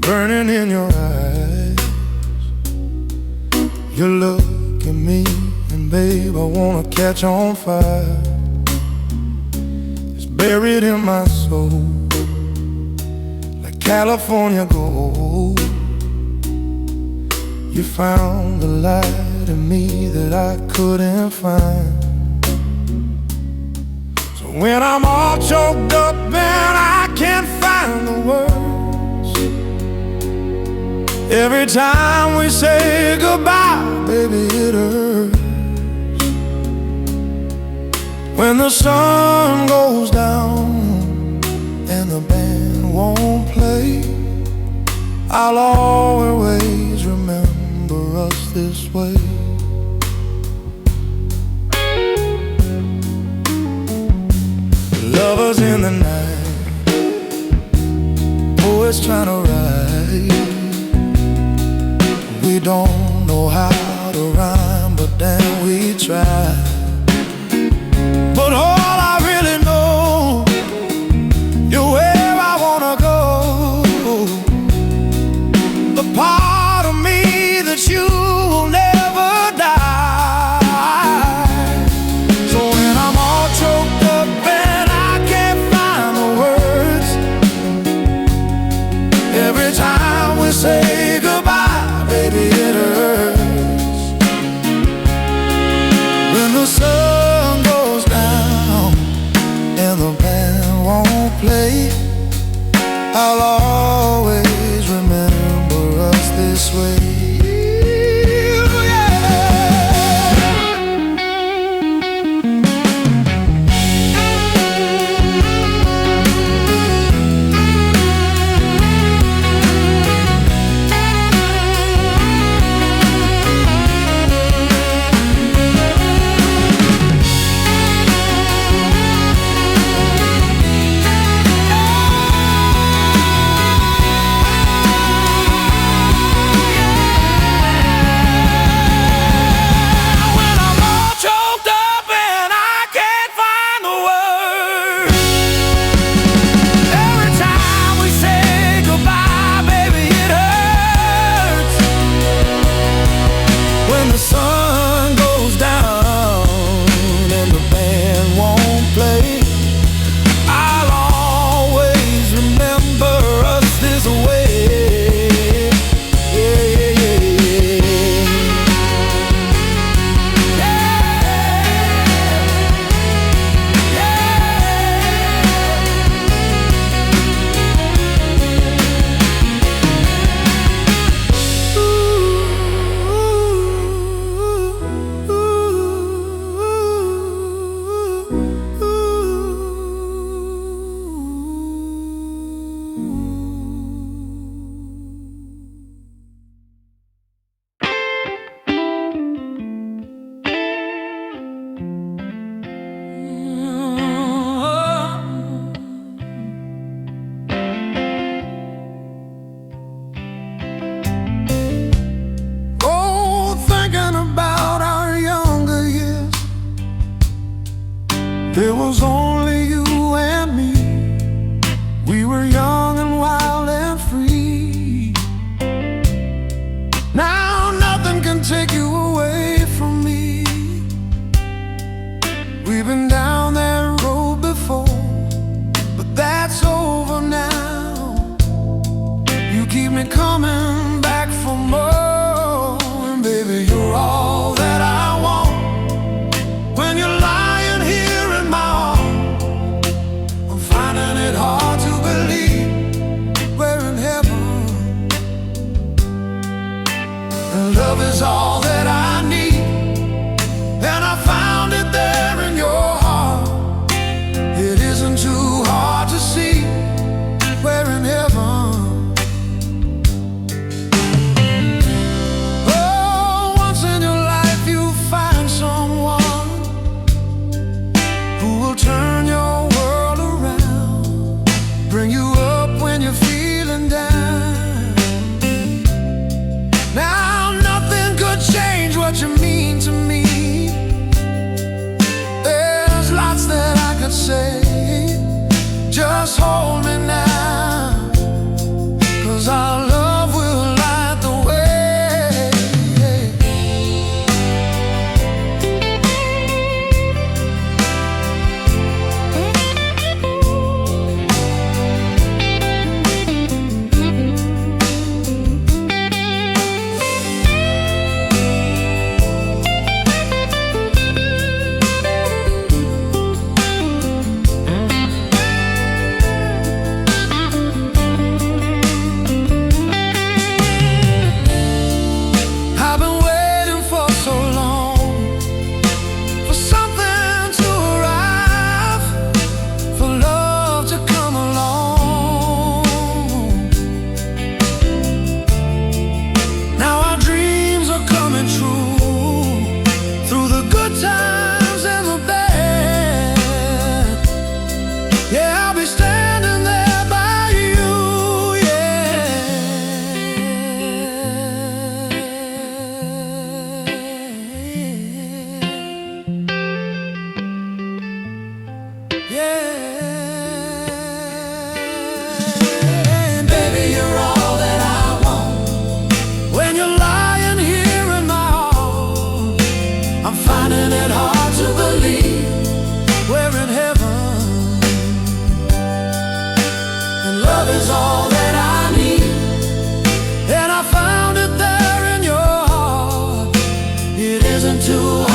burning in your eyes. You look at me and babe, I wanna catch on fire. It's buried in my soul like California gold. You found the light in me that I couldn't find. So when I'm all choked up and I can't find the words, every time we say goodbye, baby, it hurts. When the sun goes down and the band won't play, I'll always remember us this way. Lovers in the night, poets trying to write. We don't know how to rhyme, but then we try. But all I really know, you're where I wanna go. The part of me that you will never die. So when I'm all choked up and I can't find the words, every time we say goodbye, baby, it hurts. When the sun goes down and the band won't play, I'll always remember us this way. There was only you and me. We were young and wild and free. Now nothing can take you away from me. We've been down that road before, but that's over now. You keep me coming back for more, and baby, you're all that I want. When you're lying here in my arms, I'm finding it hard to believe we're in heaven. And love is all that I need, and I found it there in your heart. It isn't too hard to see we're in heaven. Oh, once in your life you find someone who will turn your world around, bring you up when you're feeling down. Now nothing could change isn't too